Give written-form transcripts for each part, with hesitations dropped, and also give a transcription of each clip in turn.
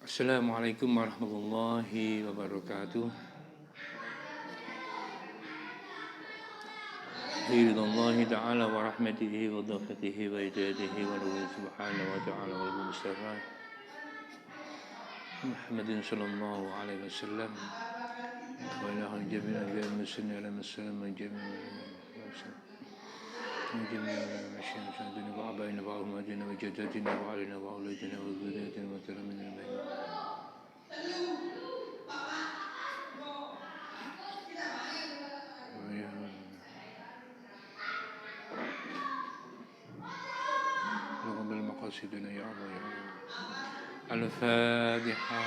Assalamualaikum warahmatullahi wabarakatuh. Ridwallahi ta'ala wa rahmatihi wa dhafatihi wa hidayatihi wa nuhi subhanahu wa ta'ala wa ibu mustafa Muhammadin sallallahu alaihi wasallam wa ila ahli jami'in ajal muslimin ala muslim wa jami'in masyaikh wa abaina wa ummatina wa jaddatina wa alina wa auladina wa dhurriyyatina wa taramina مقاصدنا يا الله يا الله. الفاتحة.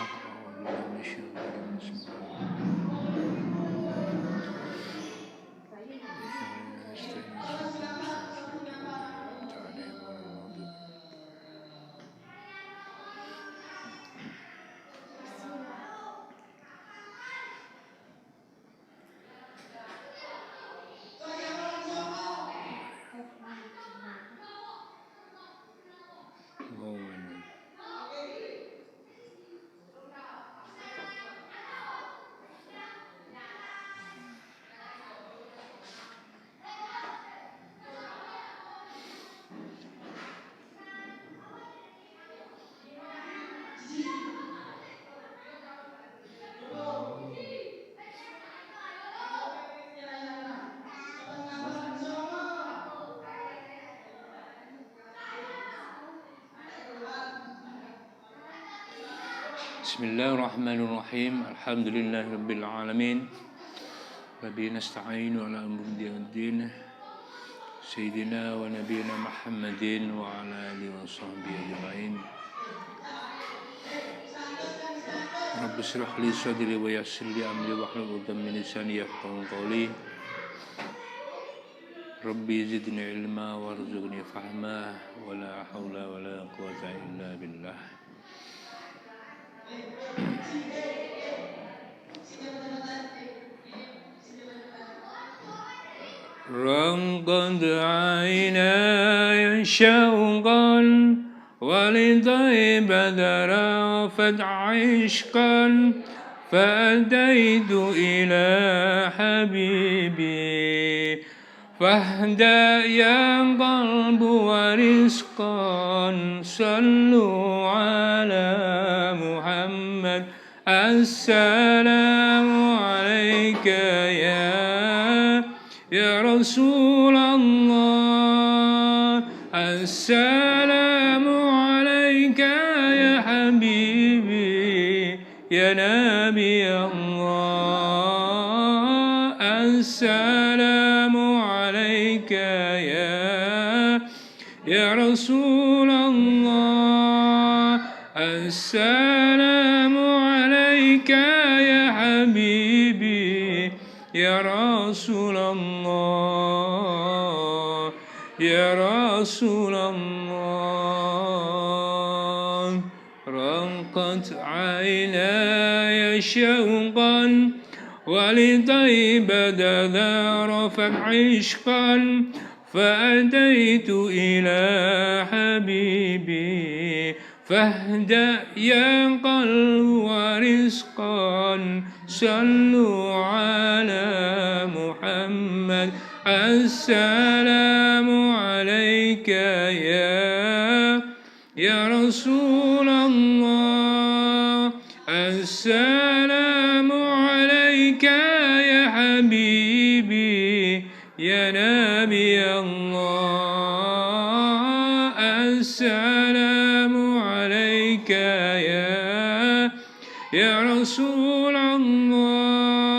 Bismillahirrahmanirrahim. Alhamdulillahirabbil alamin. Wa bihi nasta'inu ala umuri din. Sayyidina wa nabiyina Muhammadin wa ala alihi wa sahbihi ajma'in. Rabbi shrah li sadri wa yassir li amri wahlul 'uqdatam min lisani yafqahu qawli. Rabbi zidni ilma warzuqni fahma wa la hawla wa la quwwata illa billah. رقد عيناي شوقا ولطيب ذرافت عشقا فأتيت إلى حبيبي فاهدى يا قلب ورزقا صلوا على محمد السلام عليك يا رسول الله السلام عليك يا حبيبي يا نبي الله السلام عليك يا رسول الله السلام عليك يا حبيبي يا رسول الله يا رسول الله رقت عيناي شوقا ولطيبة ذرفت عشقا فأتيت إلى حبيبي فاهدأ يا قلب ورزقا صلوا على محمد السلام عليك يا رسول الله السلام عليك يا حبيبي يا نبي الله السلام عليك يا رسول الله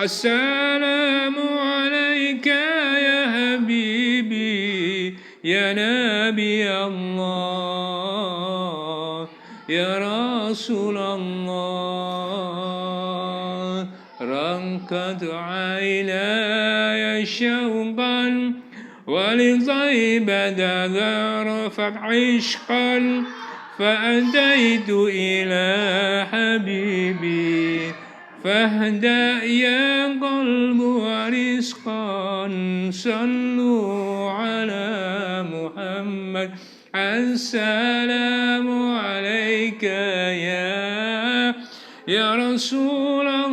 السلام عليك يا حبيبي يا نبي الله يا رسول الله رقت عيناي شوقا ولطيبة ذرفت عشقا فأتيت إلى حبيبي فاهدأ يا قلب ورزقا صلوا على محمد السلام عليك ya Rasulullah.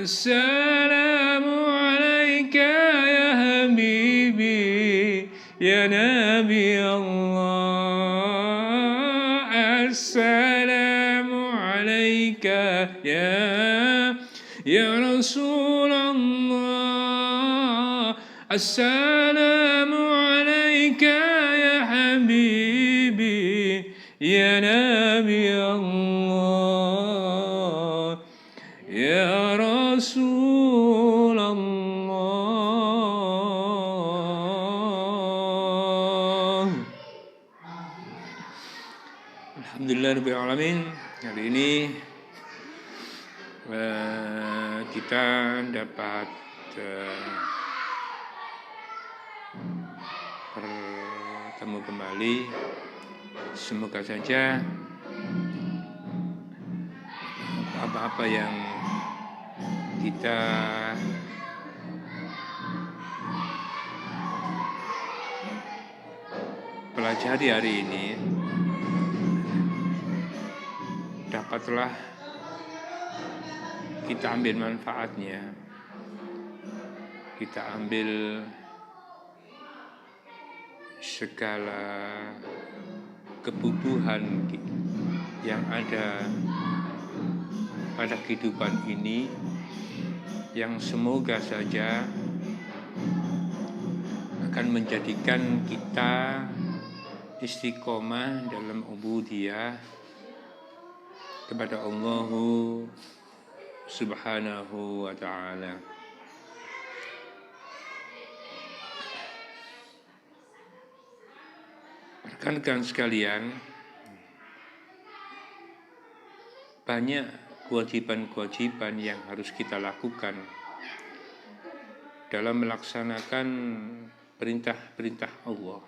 Assalamu alayka ya Habibi ya Nabi Allah. Assalamu alayka ya Rasulullah. Assalamu alayka ya Habibi ya Nabi Allah ya Rasulullah. Alhamdulillahirrahmanirrahim. Hari ini kita dapat bertemu kembali. Semoga saja apa-apa yang kita pelajari hari ini dapatlah kita ambil manfaatnya, kita ambil segala kebutuhan yang ada pada kehidupan ini, yang semoga saja akan menjadikan kita istiqomah dalam ubudiyah kepada Allah Subhanahu wa ta'ala. Rekan-rekan sekalian, banyak kewajiban-kewajiban yang harus kita lakukan dalam melaksanakan perintah-perintah Allah,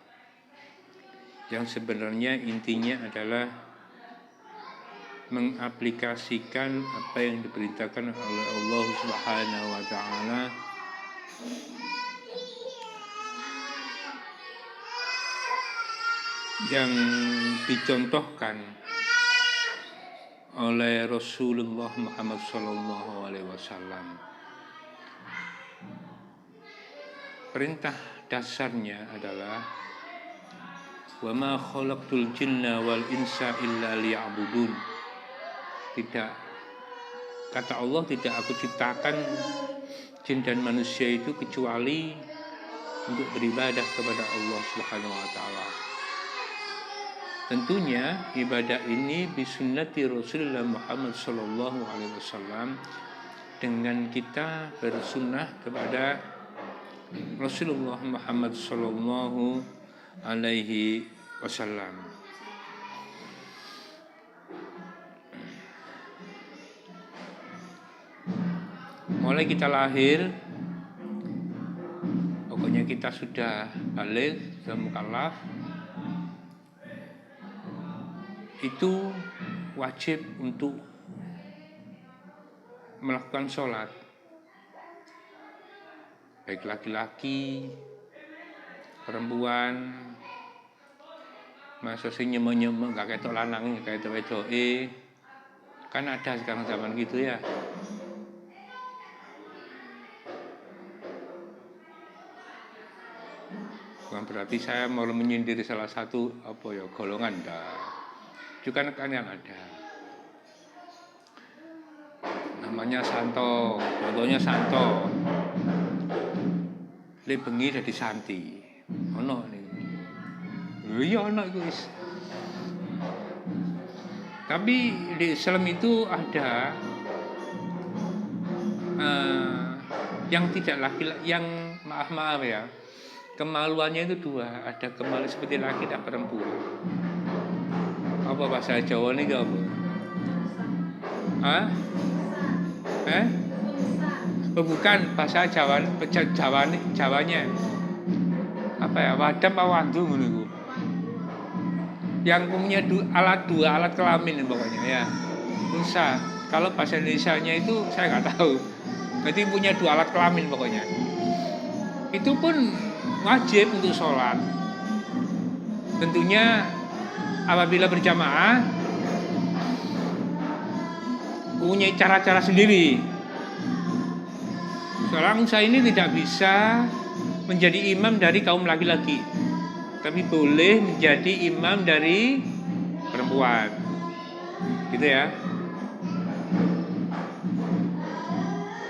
yang sebenarnya intinya adalah mengaplikasikan apa yang diperintahkan oleh Allah Subhanahu wa ta'ala yang dicontohkan oleh Rasulullah Muhammad SAW. Perintah dasarnya adalah wa ma khalaqtul jinna wal insa illa liya'budun. Tidak, kata Allah, tidak aku ciptakan jin dan manusia itu kecuali untuk beribadah kepada Allah Subhanahu wa ta'ala. Tentunya ibadah ini bisunnati Rasulullah Muhammad sallallahu alaihi wasallam, dengan kita bersunnah kepada Rasulullah Muhammad sallallahu alaihi wasallam. Mulai kita lahir, pokoknya kita sudah baligh, sudah mukallaf, itu wajib untuk melakukan sholat, baik laki-laki, perempuan. Masa sih nyemeng-nyemeng gak ketok lanang, gak ketok wedoke, kan ada sekarang zaman gitu ya. Bukan berarti saya mau menyindir salah satu golongan, dah. Juga kan yang ada, namanya Santo, contohnya Santo, le bengi dadi Santi, ono nih, iya ono itu. Tapi di Islam itu ada yang tidak laki-laki, yang maaf ya, kemaluannya itu dua, ada kemaluan seperti laki dan perempuan. Apa bahasa Jawa ini gak apa? Bukan bahasa Jawanya. Apa ya? Wadam apa wandung gitu. Yang punya dua alat kelamin pokoknya ya. Unsa. Kalau bahasa Indonesianya itu saya nggak tahu. Berarti punya dua alat kelamin pokoknya. Itu pun wajib untuk sholat. Tentunya apabila berjamaah punya cara-cara sendiri. Seorang unsa ini tidak bisa menjadi imam dari kaum laki-laki, tapi boleh menjadi imam dari perempuan, gitu ya.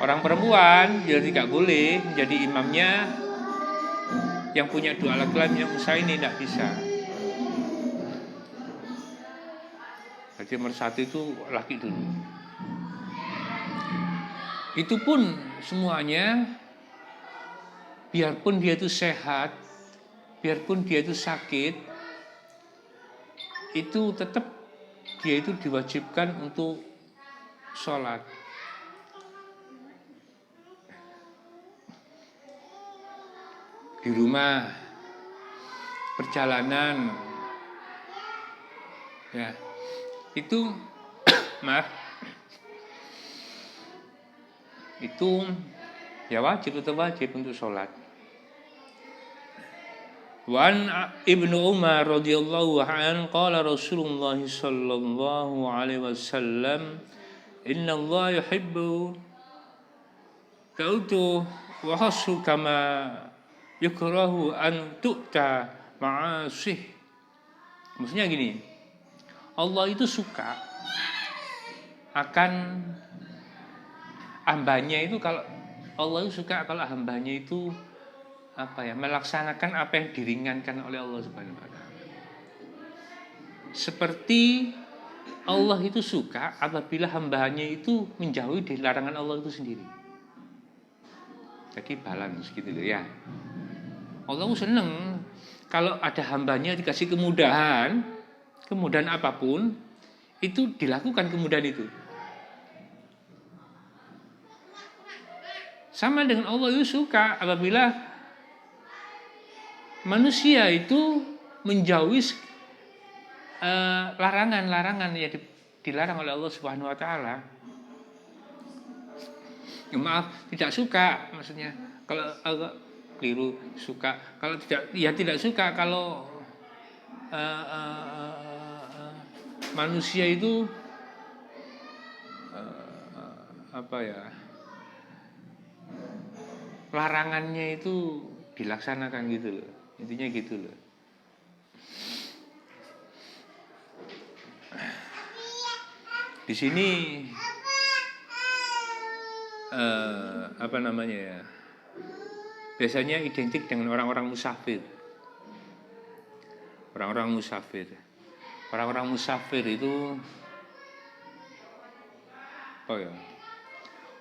Orang perempuan dia tidak boleh menjadi imamnya yang punya dua alat kelamin yang unsa ini, tidak bisa. Jadi nomor satu itu laki dulu. Itu pun semuanya, biarpun dia itu sehat, biarpun dia itu sakit, itu tetap dia itu diwajibkan untuk sholat. Di rumah, perjalanan, ya itu maaf, itu ya wajib, tetap wajib untuk sholat. Wan Ibnu Umar radhiyallahu anhu qala Rasulullah sallallahu alaihi wasallam inna Allah yuhibbu ta'utu wa hasu kama yukrahu an tu'ta ma'asih. Maksudnya gini, Allah itu suka akan hambanya itu, kalau Allah itu suka kalau hambanya itu melaksanakan apa yang diringankan oleh Allah Subhanahu wa taala. Seperti Allah itu suka apabila hambanya itu menjauhi dari larangan Allah itu sendiri. Jadi balance gitu loh ya. Allah seneng kalau ada hambanya dikasih kemudahan apapun, itu dilakukan kemudahan itu. Sama dengan Allah itu suka apabila manusia itu menjauhi larangan-larangan yang dilarang oleh Allah Subhanahu wa taala. Ya, maaf, tidak suka maksudnya. Kalau agak keliru, suka. Kalau tidak suka kalau manusia itu larangannya itu dilaksanakan gitu loh. Intinya gitu loh. Di sini biasanya identik dengan orang-orang musafir. Orang-orang musafir itu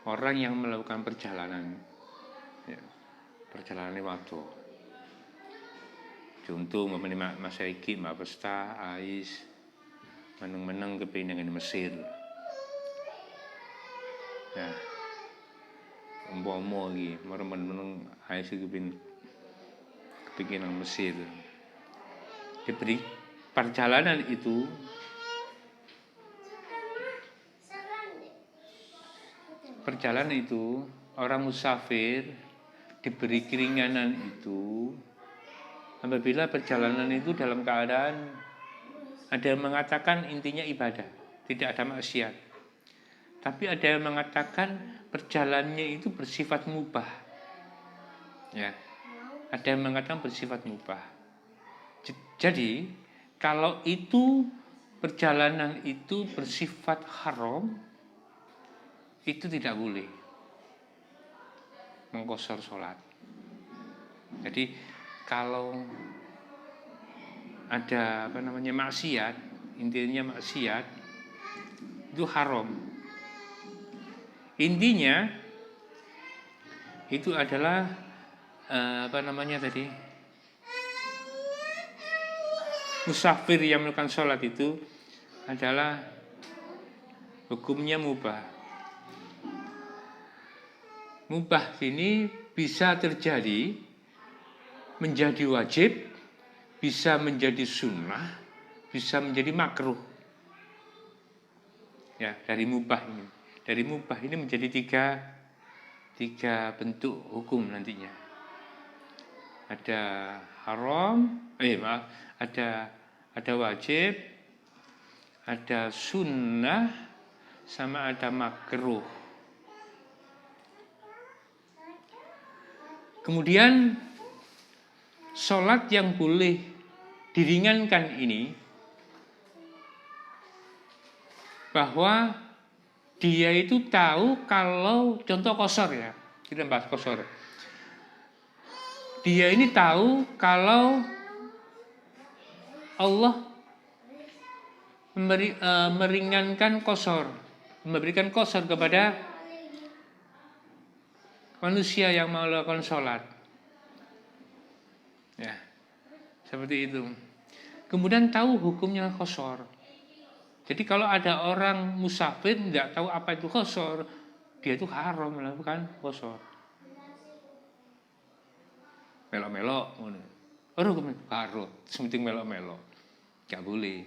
orang yang melakukan perjalanan, ya, perjalanan waktu. Contoh masa iki mbak pesta ais meneng-meneng kepingin di Mesir. Ya. Umpama iki meneng ais kepingin nang Mesir. Diberi perjalanan itu orang musafir diberi keringanan itu apabila perjalanan itu dalam keadaan, ada yang mengatakan intinya ibadah, tidak ada maksiat. Tapi ada yang mengatakan perjalanannya itu bersifat mubah. Ya. Ada yang mengatakan bersifat mubah. Jadi, kalau itu perjalanan itu bersifat haram, itu tidak boleh mengqashar sholat. Jadi kalau ada maksiat, intinya maksiat itu haram. Intinya itu adalah musafir yang melakukan sholat itu adalah hukumnya mubah. Mubah ini bisa terjadi menjadi wajib, bisa menjadi sunnah, bisa menjadi makruh. Ya, dari mubah ini. Dari mubah ini menjadi tiga bentuk hukum nantinya. Ada haram, ada Ada wajib, ada sunnah, sama ada makruh. Kemudian sholat yang boleh diringankan ini bahwa dia itu tahu kalau contoh qashar ya, kita bahas qashar. Dia ini tahu kalau Allah meringankan qashar, memberikan qashar kepada manusia yang mau melakukan sholat. Ya, seperti itu. Kemudian tahu hukumnya qashar. Jadi kalau ada orang musafir tidak tahu apa itu qashar, dia itu haram melakukan qashar. Melok-melok, karo, sementing melok-melok, nggak boleh.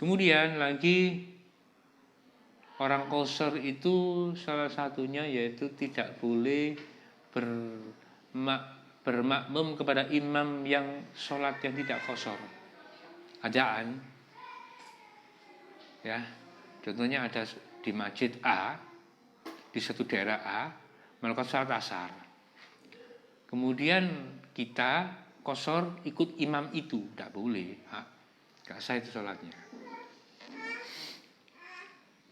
Kemudian lagi orang qashar itu salah satunya yaitu tidak boleh bermakmum kepada imam yang sholat yang tidak qashar. Adaan. Ya, contohnya ada di masjid A, di satu daerah A, melakukan sholat asar. Kemudian kita qashar ikut imam itu, tidak boleh, nggak sah itu sholatnya.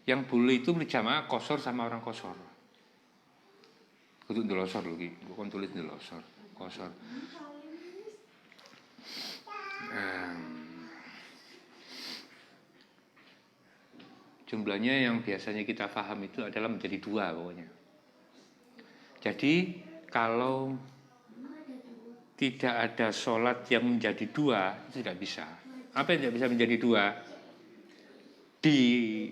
Yang boleh itu berjamaah qashar sama orang qashar. Kudu ndelosor lho iki, kok tulis ndelosor, qashar. Jumlahnya yang biasanya kita paham itu adalah menjadi 2 pokoknya. Jadi kalau tidak ada sholat yang menjadi 2 itu tidak bisa. Apa yang tidak bisa menjadi 2? Di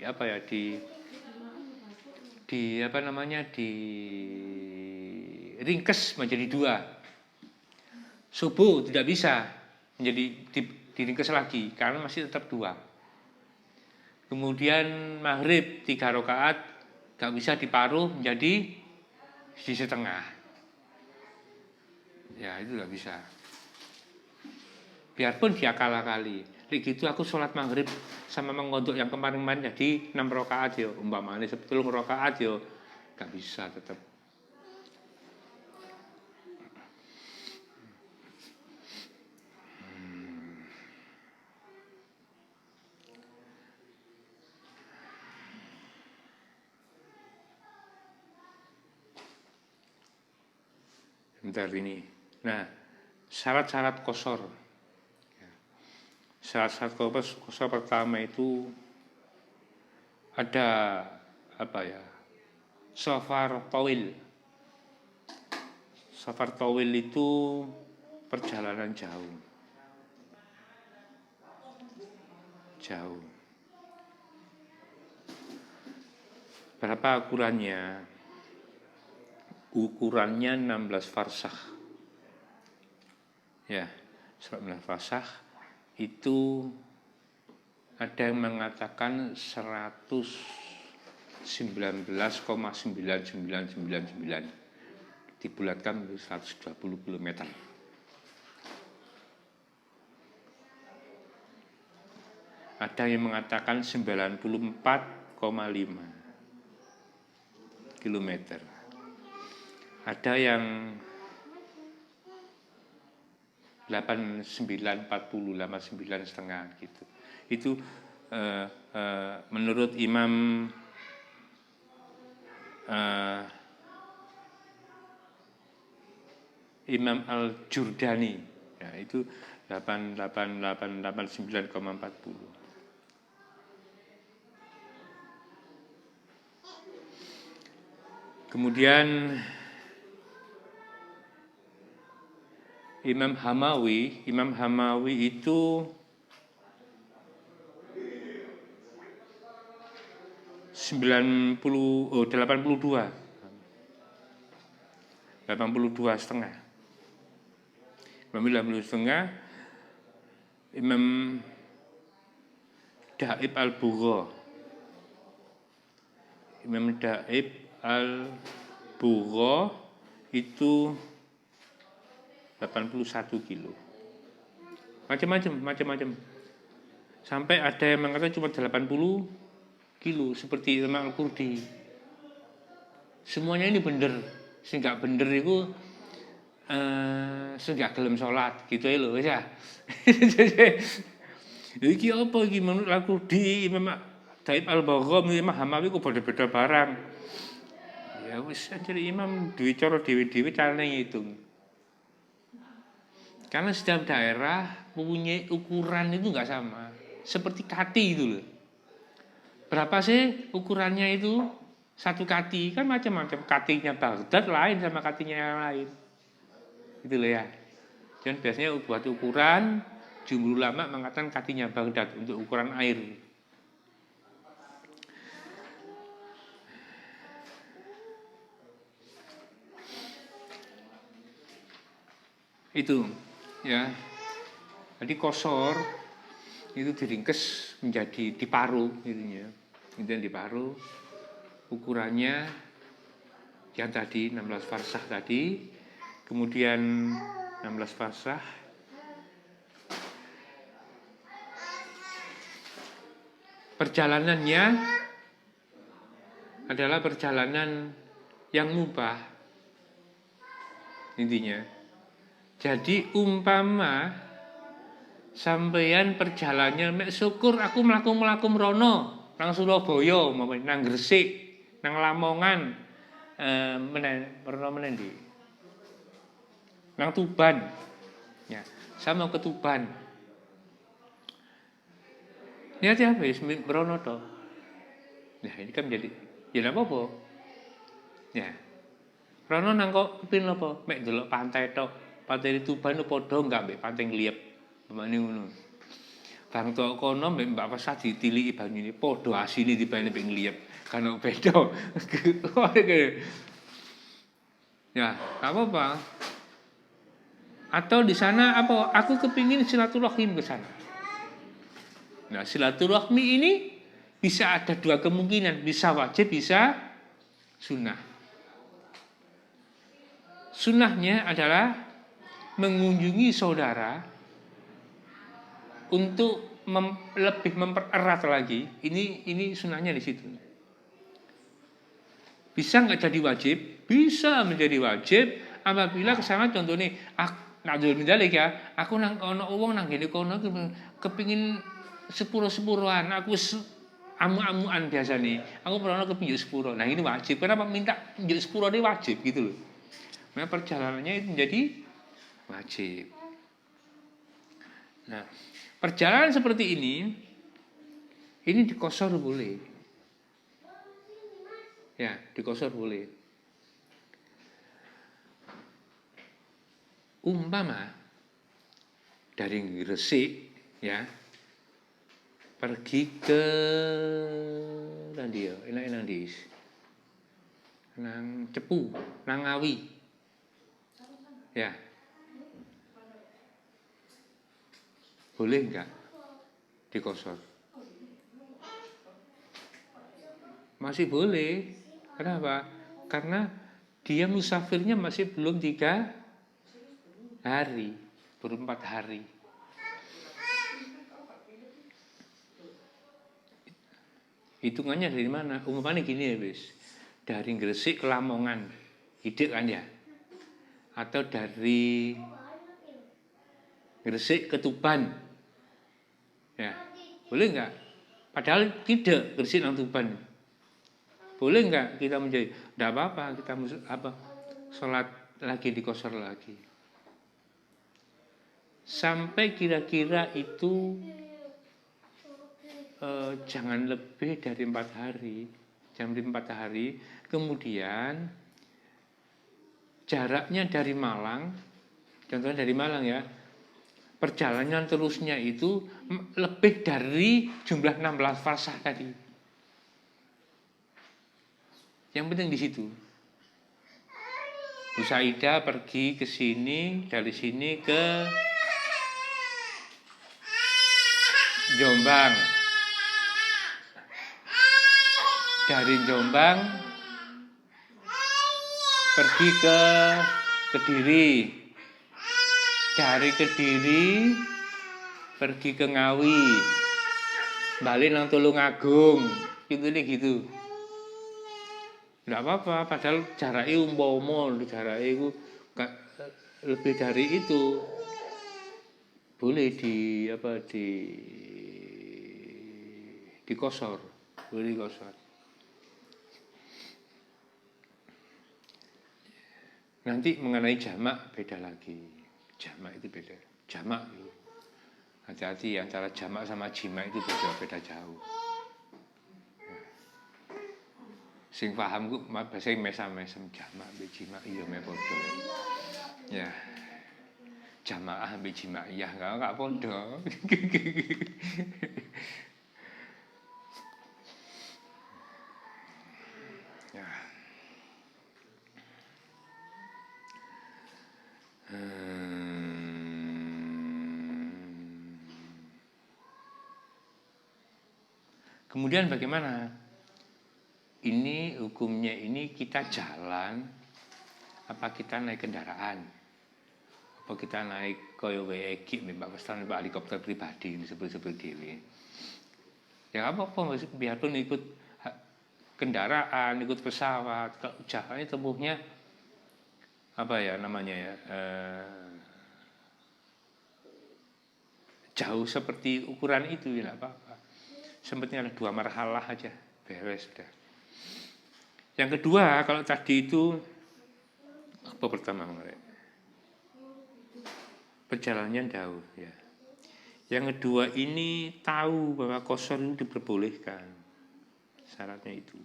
ringkes menjadi 2. Subuh tidak bisa menjadi diringkes lagi karena masih tetap 2. Kemudian maghrib 3 rakaat gak bisa diparuh menjadi setengah. Ya itu gak bisa. Biarpun dia akal-akali. Gitu aku sholat maghrib sama mengodok yang kemarin-kemarin jadi 6 rakaat ya, umpamanya 10 rakaat ya, gak bisa tetap. Bentar ini. Nah, syarat-syarat qashar. Syarat-syarat qashar pertama itu ada safar tawil. Safar tawil itu perjalanan jauh. Berapa ukurannya? Ukurannya 16 farsakh. Ya, 16 farsakh itu ada yang mengatakan 119,9999 dibulatkan menjadi 120 km. Ada yang mengatakan 94,5 km. Ada yang 89,5 gitu. Itu menurut Imam Al-Jurdani, ya, itu 89,40. Kemudian Imam Hamawi itu 82,5. Imam Daib Al-Bugha itu 81 kilo. Macam-macam. Sampai ada yang mengatakan cuma 80 kilo seperti Imam Al-Qurdi. Semuanya ini bener. Sing gak bener itu sing gak gelem salat gitu ya lho wis ya. Iki apa iki menurut Al-Qurdi, Imam Taib Al-Bagham, Imam Hamawi kok beda-beda barang. Ya wis jadi imam duwe cara dhewe-dhewe carane ngitung. Karena setiap daerah punya ukuran itu enggak sama. Seperti kati itu loh. Berapa sih ukurannya itu? Satu kati kan macam-macam. Katinya Baghdad lain sama katinya yang lain. Gitu loh ya. Dan biasanya buat ukuran, jumhur ulama mengatakan katinya Baghdad untuk ukuran air. Itu ya. Jadi kosor itu diringkes menjadi diparu ininya. Kemudian diparu ukurannya yang tadi 16 farsah tadi, kemudian 16 farsah perjalanannya adalah perjalanan yang mubah intinya. Jadi umpama sampeyan perjalanannya mek syukur aku mlaku-mlaku mrono nang Surabaya umpamane nang Gresik nang Lamongan mrono ndi nang Tuban ya saya mau ke Tuban niat apa wis mrono to nah ini kan menjadi ya napa apa ya mrono nang kok kepin apa mek delok pantai tok pantai Tuban padha enggak mbek pantai Ngliep pemane ngono. Bang tok kono mbek Mbak Pasah ditiliki banyune padha asine dibanding mbek Ngliep. Kan beda. Ya, apa-apa. Atau di sana apa? Aku kepingin silaturahim ke sana. Nah, silaturahmi ini bisa ada dua kemungkinan, bisa wajib, bisa sunnah. Sunnahnya adalah mengunjungi saudara untuk lebih mempererat lagi. Ini sunnahnya di situ. Bisa nggak jadi wajib? Bisa menjadi wajib apabila kesana contohnya na'dzul mindalik ya, aku nang ono wong nang ngene kono kepingin sepuro-sepuroan, aku amu-amuan biasa nih. Aku pernah kepinjuk sepuro. Nah, ini wajib. Kenapa minta pinjuk sepuro ini wajib gitu loh. Nah, perjalanannya itu menjadi wajib. Nah, perjalanan seperti ini dikosor boleh. Ya, dikosor boleh. Umpama dari Gresik ya pergi ke nanti ya, enak-enak dis. Nang Cepu, nang Ngawi. Ya. Boleh enggak dikosor? Masih boleh. Kenapa? Karena dia musafirnya masih belum 3 hari, baru 4 hari. Hitungannya dari mana? Umpamanya gini ya, Bis. Dari Gresik ke Lamongan. Hidik kan ya? Atau dari Gresik ke Tuban. Ya. Boleh enggak? Padahal tidak Gresik nang Tuban. Boleh enggak kita menjadi? Enggak apa-apa, kita salat lagi dikosor lagi. Sampai kira-kira itu jangan lebih dari 4 hari. Jangan lebih 4 hari. Kemudian jaraknya dari Malang, contohnya dari Malang ya, perjalanan terusnya itu lebih dari jumlah 16 farsah tadi. Yang penting di situ. Bu Saidah pergi ke sini, dari sini ke Jombang. Dari Jombang pergi ke Kediri. Dari Kediri pergi ke Ngawi. balik nang Tulungagung, intine gitu. Nggak apa-apa, padahal jaraknya umpama jaraknya itu lebih dari itu. Boleh dikosor, boleh dikosor. Nanti mengenai jamak beda lagi. Jamak itu beda. Jamak itu. Hati-hati antara jamak sama jima itu beda jauh. Sing paham ku bahasa mesam-mesam jamak be jima iya me padha. Ya. Jamaah be jima iya enggak padha. Ya. Kemudian bagaimana? Ini hukumnya ini kita jalan, apa kita naik kendaraan, apa kita naik koyo WEG, Mbak Pestan, Mbak helikopter pribadi, disebut-sebut dewe. Ya apa-apa, biarpun ikut kendaraan, ikut pesawat, jalannya tempuhnya apa ya namanya ya, jauh seperti ukuran itu ya nggak apa-apa. Sempatnya ada 2 marhalah aja, beres sudah. Yang kedua, kalau tadi itu apa pertama kemarin? Perjalanan jauh ya. Yang kedua ini tahu bahwa kosor itu diperbolehkan. Syaratnya itu.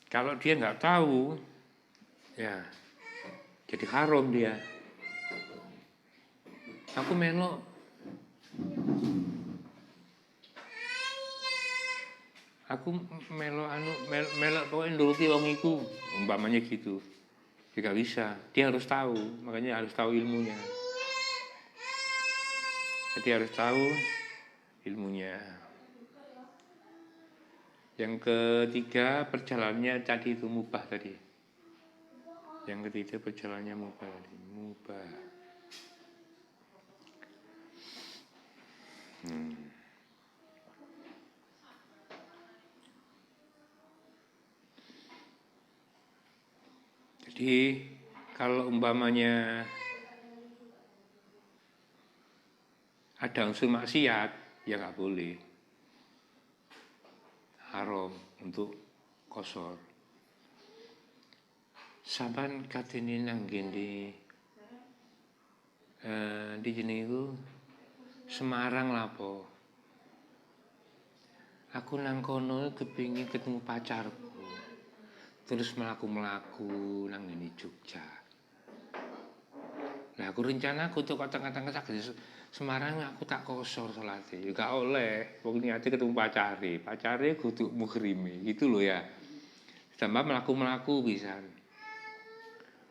Kalau dia nggak tahu, ya jadi haram dia. Aku melok pokoknya nuruti wong iku, umpamanya gitu. Dia nggak bisa, dia harus tahu, makanya harus tahu ilmunya. Jadi harus tahu ilmunya. Yang ketiga perjalanannya tadi itu mubah tadi. Yang ketiga perjalanannya mubah tadi, mubah. Jadi kalau umpamanya ada unsur maksiat, ya nggak boleh. Haram untuk kosor. Sampan katene nang gende di jenenge iku Semarang lapo. Aku nang kono kepingin ketemu pacarku. Terus melaku-melaku nang ngene Jogja. Nah aku rencana aku tuh kata-kata Semarang aku tak kosor salate. Ya gak oleh. Wong niate ketemu pacare kudu muhrime gitu loh ya. Tambah melaku-melaku bisa.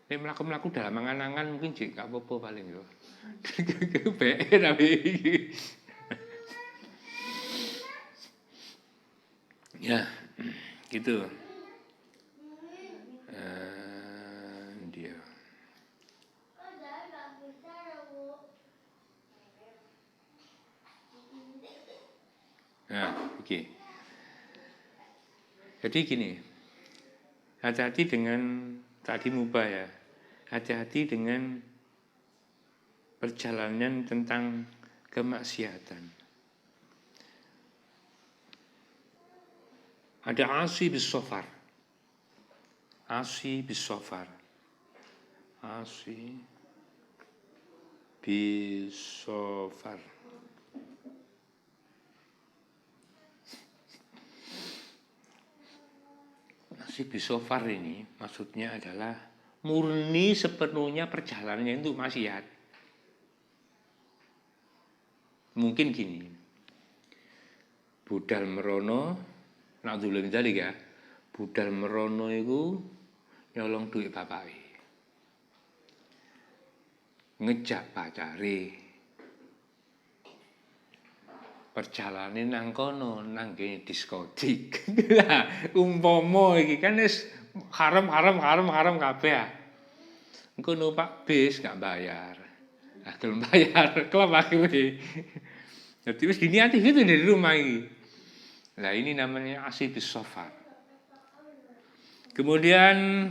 Nek melaku-melaku dalam angan-angan mungkin jek gak apa-apa paling yo. BR tapi ya gitu. Dia. Nah, oke. Jadi gini, hati-hati dengan tadi mubah ya. Hati-hati dengan perjalanan tentang kemaksiatan. Ada asi bis safar. Asi bis safar. Asi bis safar. Asi bis safar ini maksudnya adalah murni sepenuhnya perjalanannya itu maksiat. Mungkin gini. Budal merono nak dulu tadi ya. Budal merono itu nyolong duit bapake. Ngejak pacare. Perjalanan nang kono nang kene diskotik. Umpama iki kan wis haram kabeh. Engko numpak bis gak bayar. Nah, gelem bayar, klub akhirnya. Jadi wis diniati gitu dari rumah ini. Nah, ini namanya asibis safar. Kemudian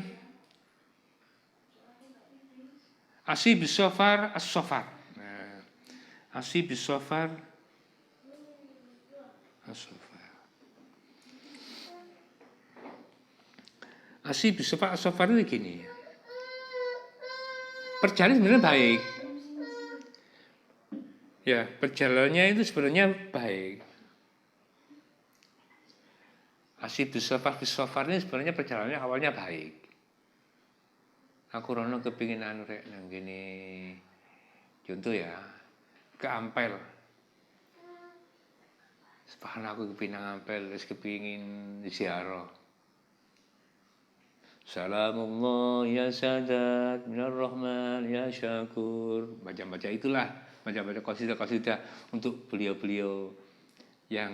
asibis safar as-safar. Nah, asibis safar as-safar. Asibis safar as-safar itu gini. Perjalanan sebenarnya baik. Ya, perjalanannya itu sebenarnya baik. Asibis safar ini sebenarnya perjalanannya awalnya baik. Aku rono kepingin rek nang gini. Contoh ya, ke Ampel. Sepahan aku kepingin Ampel, terus kepingin ziarah. Salamullah ya sadat minar rahman ya syakur. Baca-baca itulah, baca-baca qasidah-qasidah untuk beliau-beliau yang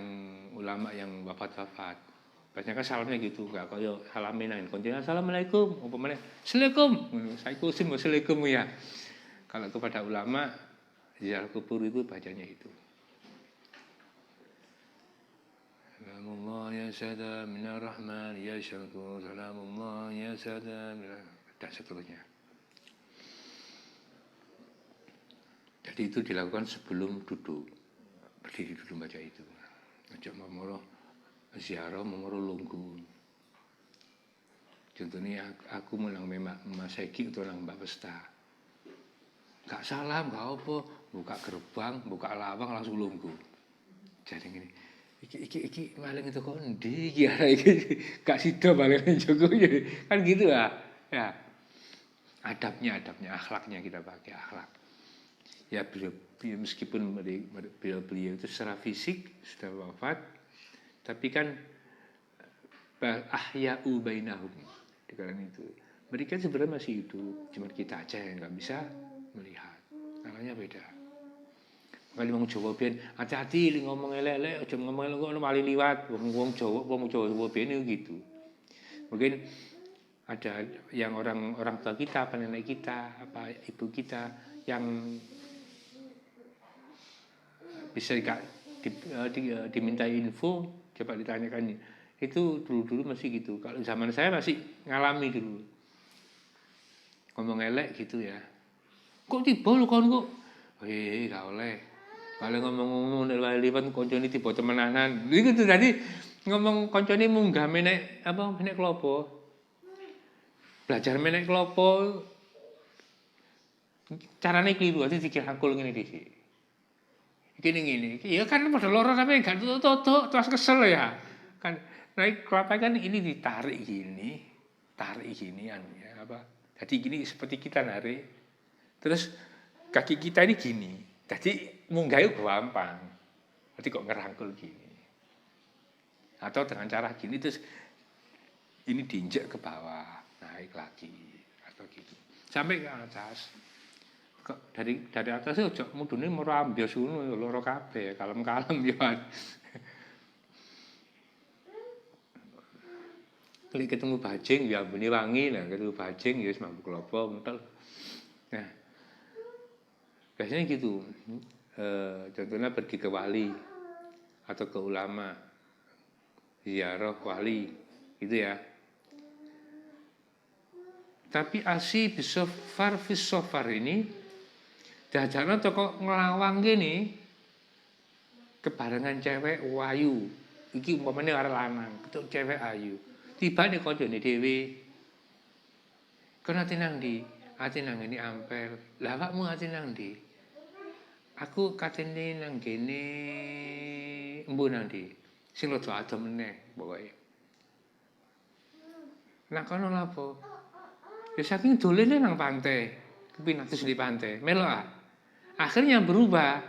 ulama yang wafat-wafat. Biasanya kan salamnya gitu, gak kaya salamin nang konten assalamualaikum, apa meneh? Assalamualaikum ya. Kalau kepada ulama ziarah kubur itu bacanya itu. Salamullah ya sada minar rahman ya syakur. Salamullah ya sada dan seterusnya. Jadi itu dilakukan sebelum duduk. Berdiri duduk baca itu. Aja mamoro ziarah mamoro lungguh. Contohnya aku menang Mas Eki atau nang Mbak Pesta. Gak salam, gak apa, buka gerbang, buka lawang langsung lungguh. Jadi gini. Iki maling itu kok endi iki arek iki gak sida maling Joko kan gitu lah. Ya. Adabnya, akhlaknya kita pakai akhlak. Ya beliau meskipun beliau itu secara fisik sudah wafat, tapi kan ahya'u bainahum dikarenakan itu. Mereka sebenarnya masih hidup, cuma kita aja yang nggak bisa melihat. Namanya beda. Kali wong Jawa ben hati-hati ngomong elek-elek, aja ngomong elek kok malah liwat. Wong Jawa ben gitu. Mungkin ada yang orang tua kita, apa nenek kita, apa ibu kita yang bisa diminta info, coba ditanyakan. Itu dulu masih gitu. Kalau zaman saya masih ngalami dulu. Ngomong elek gitu ya. Kok tiba lu kon kok? Gak oleh. Kalau ngomong liwat koncone tiba temenanan. Iku tuh tadi ngomong koncone munggah menek klopo. Belajar menek klopo. Carane keliru ati dikir hakul ngene dhisik. Gini. Ya kan padha loro tapi gak tutuk terus kesel ya. Kan naik kelapa kan ini ditarik gini ya apa. Jadi gini seperti kita narik. Terus kaki kita ini gini. Jadi munggahnya gampang. Nanti kok ngerangkul gini. Atau dengan cara gini terus ini diinjek ke bawah, naik lagi atau gitu. Sampai ke atas. Dari atas itu ojo mudune moro ambyos ngono loro kabeh, kalem-kalem ya. Kali ketemu bajing ya ambune wangi, lah ketemu bajing ya wis mambu klopo mutel. Nah, biasanya gitu. Contohnya pergi ke wali atau ke ulama, ziarah wali, gitu ya. Tapi asibis safar ini jajanan toko ngelawang gini kebarengan cewek wayu. Iki umpamanya arek lanang, ketuk cewek ayu. Tiba nih koncone dhewe. Kono ati nang ndi? Ati nang ngene Ampel. Lah awakmu ati nang ndi? Aku katene nang kene embu nang ndi? Sing rada adem meneh pokoke. Nah kono lapo? Ya saking dolene nang pantai. Kepinatus di pantai. Melok. Akhirnya berubah.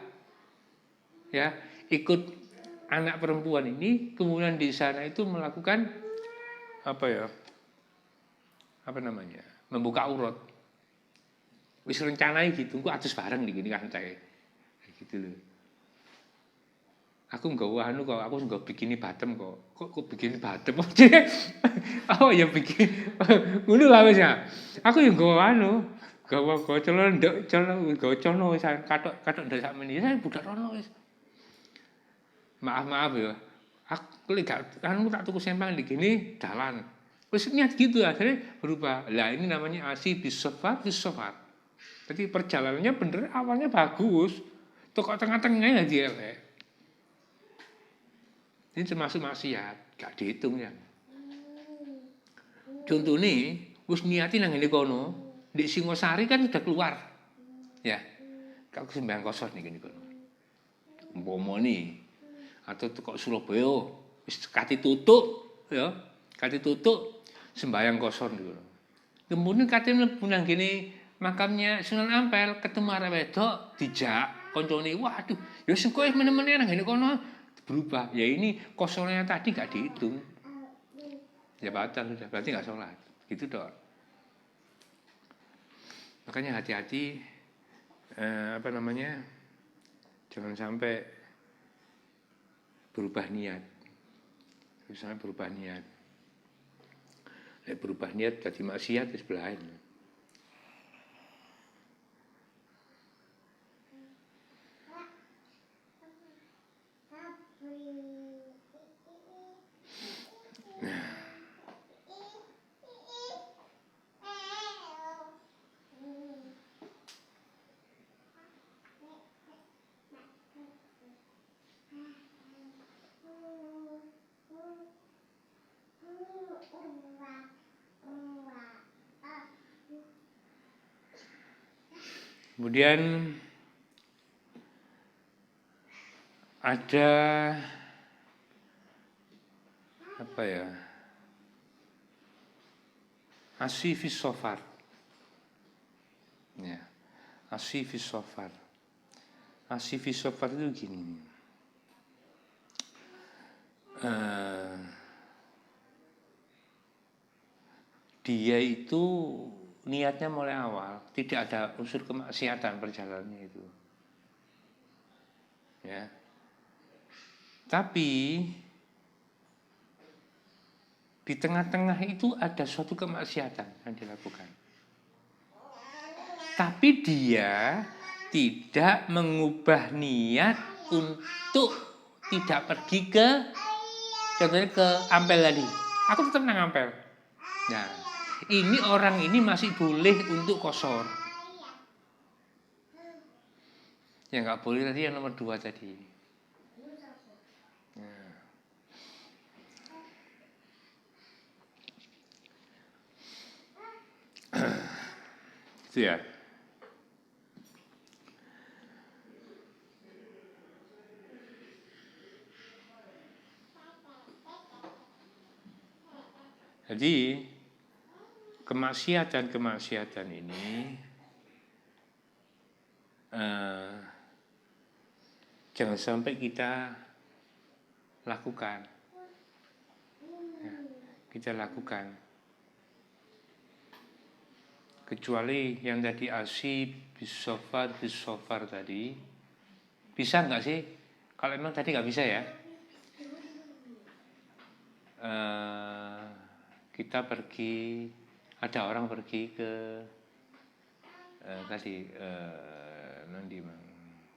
Ya, ikut anak perempuan ini kemudian di sana itu melakukan membuka aurat. Wis rencanai gitu, ku atus bareng di gini kancake. Gitu loh. Aku nggawa kok, aku nggawa bikini bottom kok. kok bikin badep. Oh ya bikin ngono lah wis ya. Aku yang gawa gawa celana ndek, gawa celana wis katok ndek sakmene. Saya budak rono wis. Maaf ya. Aku lek gak tak tuku sempang di gini jalan. Wis niat gitu akhirnya berubah. Lah ini namanya asi bisofar. Jadi perjalanannya bener awalnya bagus. Tuh kok tengah-tengahnya dia elek. Ini termasuk maksiat, gak dihitung ya. Contoh nih, wis niati nang ngene kono, di Singosari kan sudah keluar. Ya. Kak sembahyang kosor nih gini kono. Umpama nih atau kok Surabaya wis kati tutuk ya, kati tutuk sembahyang kosor niku. Kemudian kate mlebu nang gene makamnya Sunan Ampel ketemu arek wedok dijak koncone, waduh ya sing kowe meneh-meneh nang gene kono berubah. Ya ini kosornya tadi gak dihitung. Ya batal sudah, berarti gak sholat. Gitu dong. Makanya hati-hati jangan sampai berubah niat. Misalnya berubah niat. Berubah niat jadi maksiat di sebelah lain. Kemudian ada apa ya? Asifis sofar. Ya. Asifis sofar. Asifis sofar itu gini. Dia itu niatnya mulai awal, tidak ada unsur kemaksiatan perjalanannya itu. Ya. Tapi di tengah-tengah itu ada suatu kemaksiatan yang dilakukan. Tapi dia tidak mengubah niat untuk tidak pergi ke, contohnya ke Ampel tadi. Aku tetap nang Ampel. Nah, ini orang ini masih boleh untuk kosor. Yang nggak boleh tadi yang nomor 2 tadi. Nah. Itu ya. Jadi kemaksiatan ini jangan sampai kita lakukan. Ya, kita lakukan. Kecuali yang tadi bisofar tadi, bisa nggak sih? Kalau emang tadi nggak bisa ya, kita pergi, ada orang pergi ke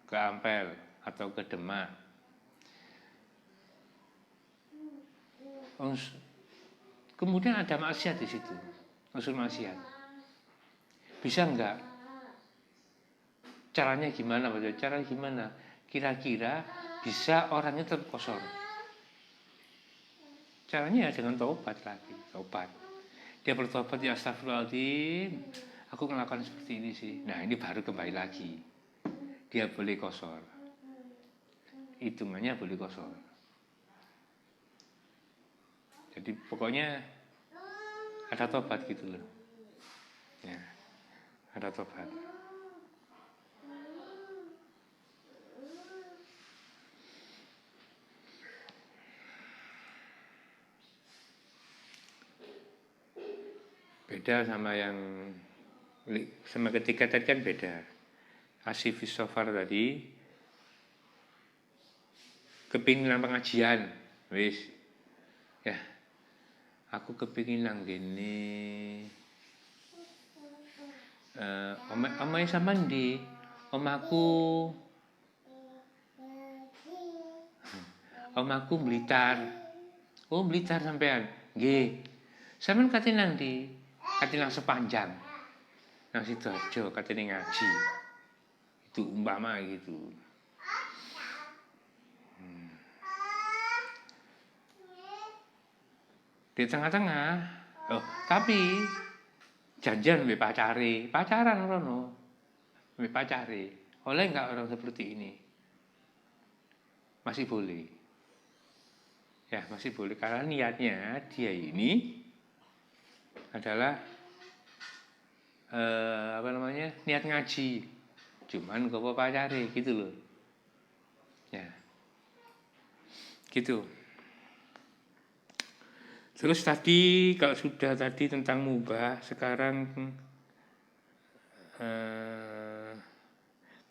ke Ampel atau ke Demak. Kemudian ada maksiat di situ, unsur maksiat. Bisa enggak? Caranya gimana? Caranya gimana? Kira-kira bisa orangnya tetap kosor. Caranya ya dengan taubat lagi, taubat. Dia bertobat, ya astagfirullahaladzim, aku melakukan seperti ini sih. Nah ini baru kembali lagi. Dia boleh kosor. Hitungannya boleh kosor. Jadi pokoknya ada tobat gitu loh. Ya, ada tobat. Beda sama ketiga tadi kan beda. Asifis sofar tadi kepinginan pengajian, wis Ya, aku kepingin nang gini. Omahe sampean ndi? Omaku Blitar. Oh, Blitar sampean. Nggih. Sampean kate nang ndi? Kate nang Sepanjang. Nang Sidoarjo katene ngaji. Itu umpama gitu. Di tengah-tengah. Oh, tapi janjian mbek pacaran rono. Mbek pacare. Oleh enggak orang seperti ini? Masih boleh. Ya, masih boleh karena niatnya dia ini adalah niat ngaji. Cuman gopo pacare gitu loh. Ya. Gitu. Terus tadi kalau sudah tadi tentang mubah, sekarang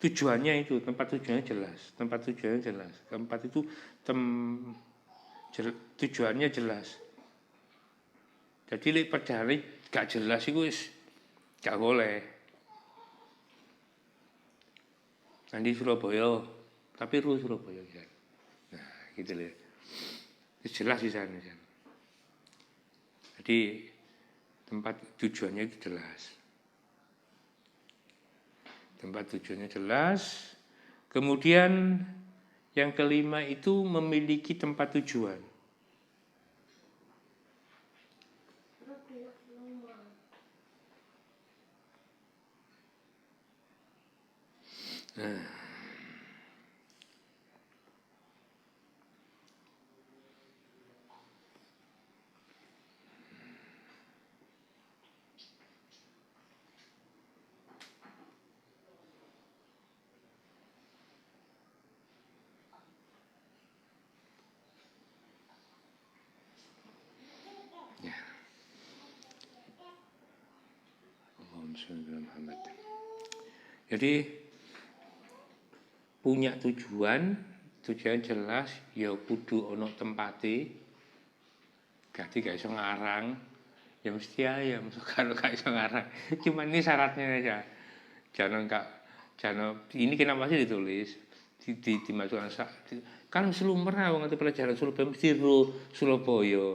tujuannya itu, tempat tujuannya jelas. Tempat itu tujuannya jelas. Jadi padahal gak jelas itu gak boleh. Nanti Surabaya, tapi Surabaya ya. Nah, gitu loh. Jelas di sana. Jadi tempat tujuannya itu jelas. Tempat tujuannya jelas. Kemudian yang kelima itu memiliki tempat tujuan. Nah. Jadi punya tujuan jelas, ya kudu ono tempate. Jadi gak iso ngarang, ya mesti ayam. Kalau gak iso ngarang, cuman ini syaratnya aja. Jangan ini kenapa sih ditulis dimasukkan kan selumrah wong pelajaran Surabaya mesti Surabaya.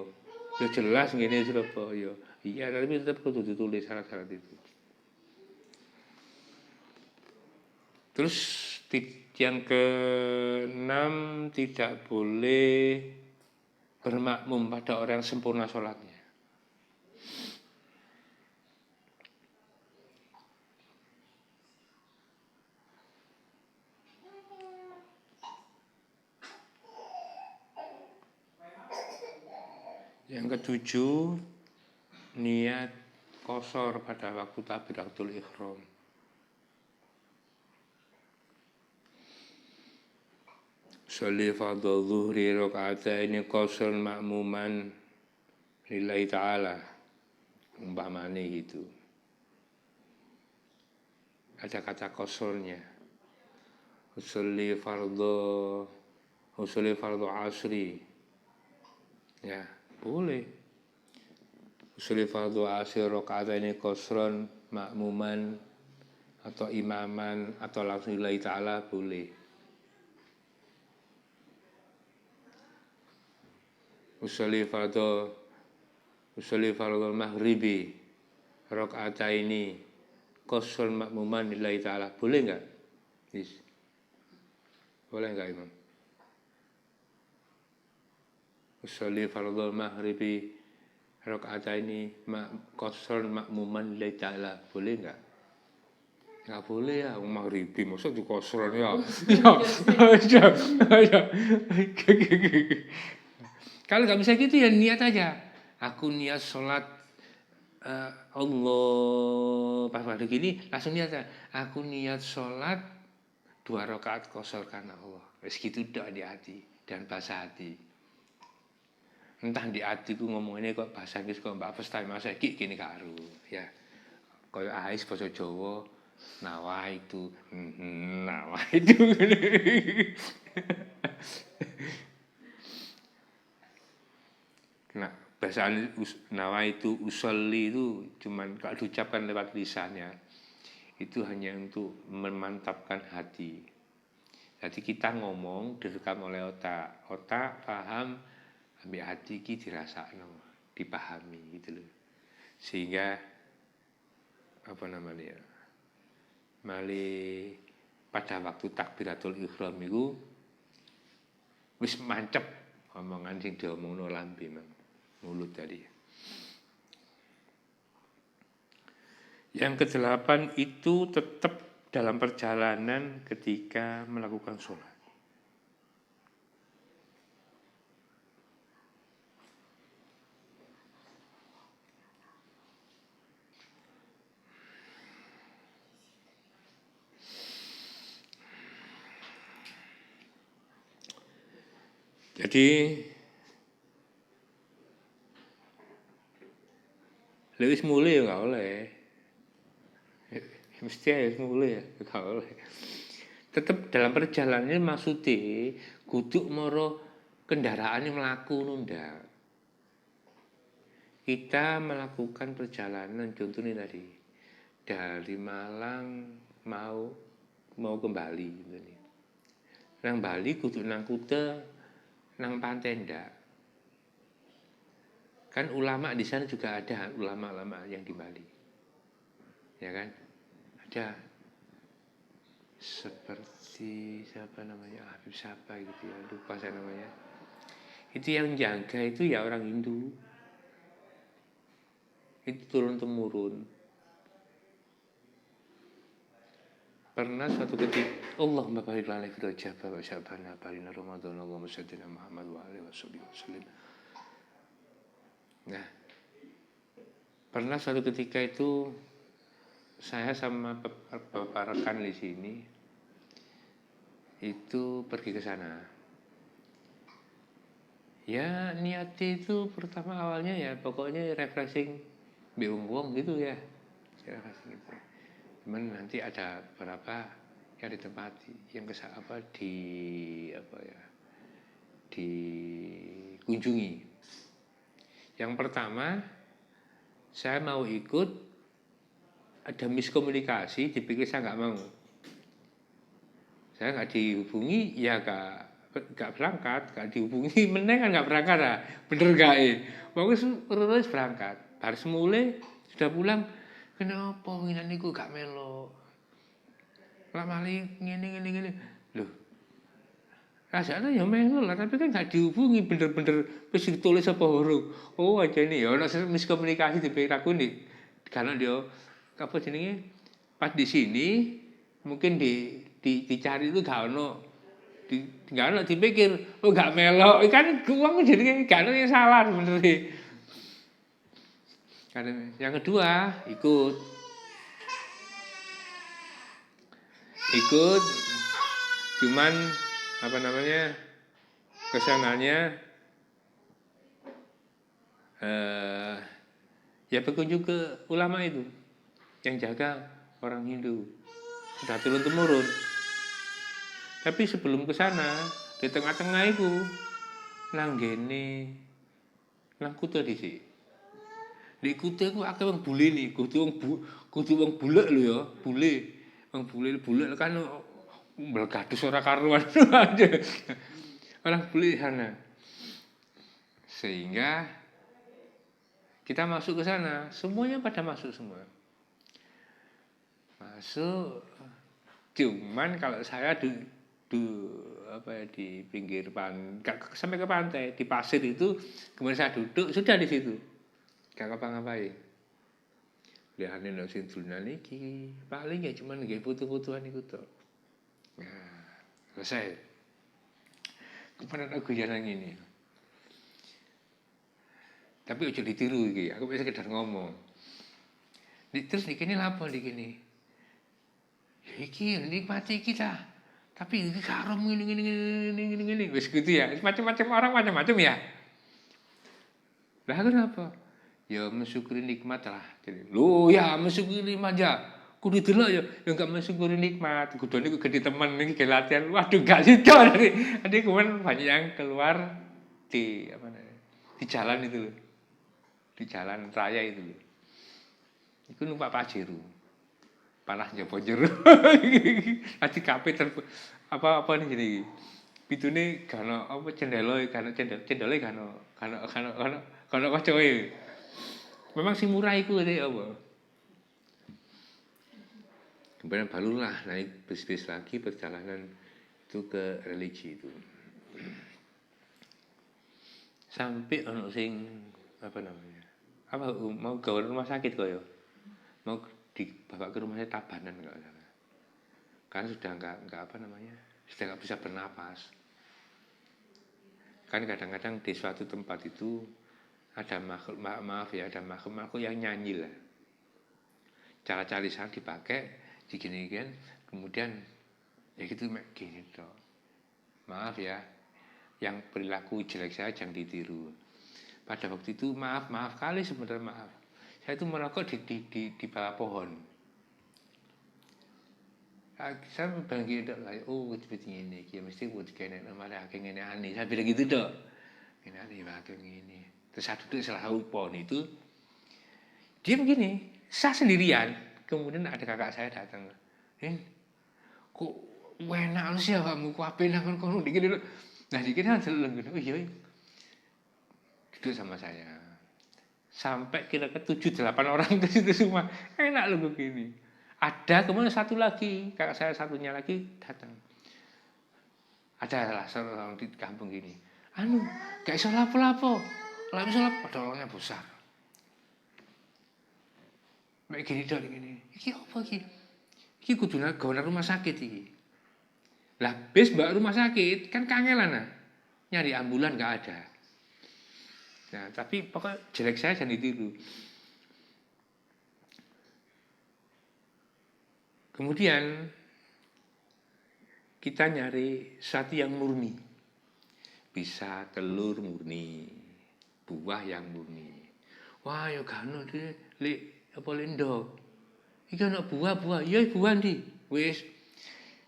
Ya jelas ngene Surabaya. Iya, tapi tetap kudu ditulis syarat-syarat itu. Terus yang ke-6 tidak boleh bermakmum pada orang yang sempurna sholatnya. Yang ke-7 niat qashar pada waktu takbiratul ihram. Sholli fardhu zuhri raka'ataini qashar ma'muman lillahi ta'ala. Umpamanya gitu. Ada kata qasharnya. Sholli fardhu asri. Ya, boleh. Sholli fardhu asri raka'ataini qashran ma'muman atau imaman atau langsung lillahi ta'ala boleh. Usolli fardhu maghribi raka'ataini qashran ma'muman lillahi ta'ala. Boleh enggak? Yes. Boleh enggak, Imam? Usolli fardhu maghribi raka'ataini qashran ma'muman lillahi ta'ala. Boleh enggak? Enggak boleh ya, maghribi maksud di qashran ya. Ya. Kalau nggak bisa gitu ya niat aja. Aku niat sholat Allah pas pada gini langsung niat aja. Aku niat sholat 2 rakaat qashar karena Allah. Wis gitu udah di hati dan bahasa hati. Entah di hatiku ngomongnya kok bahasa Inggris kok mbak Pesta masa iki gini karo ya. Koyo ais basa Jawa nawa itu. bahasaan nawaitu usolli itu cuman kalau diucapkan lewat lisannya itu hanya untuk memantapkan hati. Jadi kita ngomong direkam oleh otak paham, ambil hati ki dirasakno, dipahami gitu loh. Sehingga apa namanya? Mali pada waktu takbiratul ihram itu wis mancep omongan sing diomongno lambe mang mulut tadi. Yang ke-8 itu tetap dalam perjalanan ketika melakukan sholat. Jadi lewis mulai ya nggak oleh, mesti harus mulai ya nggak oleh. Tetap dalam perjalanan maksudnya kudu moro kendaraan yang melaku nunda. Kita melakukan perjalanan contohnya tadi dari Malang mau ke Bali gitu nih. Nang Bali kudu nang Kuta nang pantai ndak. Kan ulama di sana juga ada ulama-ulama yang di Bali. Ya kan? Ada seperti siapa namanya? Habib siapa gitu ya, lupa saya namanya. Itu yang jaga itu ya orang Hindu. Itu turun temurun. Pernah suatu ketika Allahumma barik lana fi rajab wa sya'ban wa barina ramadan wa musaddina Muhammad wa alihi wasallam. Nah, pernah suatu ketika itu saya sama beberapa rekan di sini itu pergi ke sana. Ya niatnya itu pertama awalnya ya pokoknya refreshing wong gitu ya. Refreshing gitu. Cuman nanti ada beberapa yang ditempati yang dikunjungi. Yang pertama saya mau ikut, ada miskomunikasi, dipikir saya nggak mau. Saya nggak dihubungi, ya nggak berangkat, nggak dihubungi, meneng kan nggak berangkat lah, bener gak Bagus terus berangkat, harus mulai sudah pulang. Kenapa nginan niku gak melo? Lah mali ngene. Loh. Rasane ya melo lah, tapi kan gak dihubungi bener-bener wis ditulis apa huruf. Oh, aja nih ya ono miskomunikasi dipikir aku nih. Karena dia apa jenenge? Pas di sini mungkin dicari itu gak ono. Gak ono dipikir, oh gak melo. Kan uang jenenge gak ono yang salah sebenarnya. Yang kedua ikut cuman apa namanya kesananya ya berkunjung ke ulama itu yang jaga orang Hindu sudah turun temurun. Tapi sebelum ke sana di tengah-tengah itu nang gene nang Kuta dhisik. Di Kuta ku akeh wong bule nih, kudu wong bulek lho ya, bule. Wong bule kan mlegadus ora karuan. Orang bule sana. Sehingga kita masuk ke sana, semuanya pada masuk semua. Masuk cuman kalau saya di pinggir pantai, sampai ke pantai, di pasir itu, kemudian saya duduk, sudah di situ. Gak ngapa-ngapain. Lihane nek sing dunan iki paling ya cuman nggih foto-fotoan iku tok. Nah, selesai. Kepada aku jalan ini. Tapi ojo ditiru iki, aku bisa sekedar ngomong. Terus dikene lapo dikene? Ya iki nikmati kita. Tapi iki haram ngene. Wis gitu ya. Macam-macam orang macam-macam ya. Lah kenapa? Ya mensyukuri nikmat lah. Loh ya mensyukuri nikmat ya. Kudu delok ya enggak mensyukuri nikmat. Kudune ku gede temen iki ke latihan. Waduh gak sido tadi. Ada kemarin banyak yang keluar di di jalan itu loh. di jalan raya itu. Iku numpak Pajero. Panah njopo jero. Ati kape apa nih jadi. Pitune gano apa cendelo cendole gano kocoe. Memang si murah iku apa. Kemudian barulah naik bis-bis lagi perjalanan itu ke religi itu. Sampai ono sing apa namanya? Apa mau gawe rumah sakit kok ya? Mau dibawa ke rumah sakit Tabanan enggak salah. Kan sudah enggak apa namanya? Sudah enggak bisa bernapas. Kan kadang-kadang di suatu tempat itu ada makhluk ada makhluk yang nyanyi lah. Cara-cara lisan dipakai digini-gini, kemudian ya gitu gini toh. Maaf ya, yang perilaku jelek saya jangan ditiru. Pada waktu itu maaf kali sebenarnya maaf. Saya itu merokok di bawah pohon. Saya bilang gitu lah, oh seperti ini, ya mesti buat kene malah ngene aneh. Saya bilang gitu dok, ini aneh banget ini. Terus saya duduk salah satu pohon itu, dia begini, saya sendirian. Kemudian ada kakak saya datang, kok enak lu sih kamu kuape nang kono dikit dulu. Nah dikit kan seleng gitu, oh iya. Duduk sama saya. Sampai kira-kira 7-8 orang ke situ semua. Enak lu begini. Ada kemudian satu lagi, kakak saya satunya lagi datang. Ada lah seorang di kampung gini. Gak iso lapo-lapo. Lah iso lapo padahal besar. Mek gini dok gini. Iki apa iki? Iki kudu gawe rumah sakit iki. Lah bis mbak rumah sakit kan kangelan nah. Nyari ambulan gak ada. Nah, tapi pokoknya jelek saya jangan ditiru. Kemudian kita nyari sesuatu yang murni. Bisa telur murni, buah yang murni. Wah, ya gano le apa lendo. Iki ana buah-buah, ya buah ndi? Wis.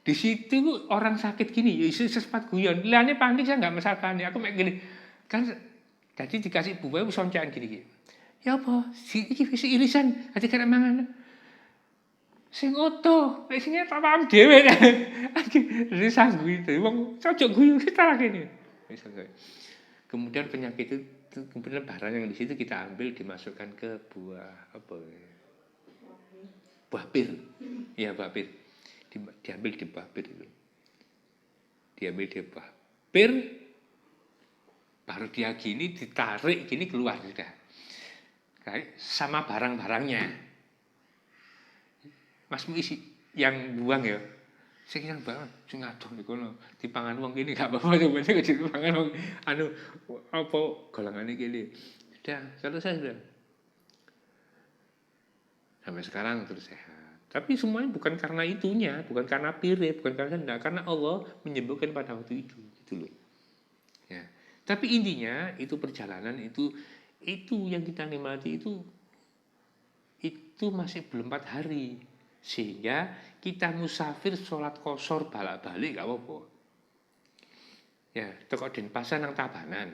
Di situ orang sakit gini, ya iso sempat guyon. Lane panik saya enggak masalahkan. Aku mek gini. Kan jadi dikasih buah wis soncekan gini. Ya apa? Iki wis irisan, ati kena mangan. Sing oto, sing tak paham dhewe. Jadi sanggup itu. Wong cocok guyu kita gini. Kemudian penyakit itu kemudian barang yang di situ kita ambil dimasukkan ke buah apa? Buah pir. Iya, buah pir. Diambil di buah pir itu. Diambil di buah pir. Baru dia gini ditarik gini keluar sudah. Kayak sama barang-barangnya. Mas isi yang buang ya. Sing yang buang sing adoh niku kono. Dipangan wong kene gak apa-apa coba dipangan wong apa golongane kene. Sudah, selesai sudah. Sampai sekarang terus sehat. Tapi semuanya bukan karena itunya, bukan karena pire, bukan karena Allah menyembuhkan pada waktu itu, gitu loh. Ya. Tapi intinya itu perjalanan itu yang kita nikmati itu masih belum 4 hari. Sehingga kita musafir sholat qashar balik-balik gak apa-apa. Ya, teko Denpasar nang Tabanan.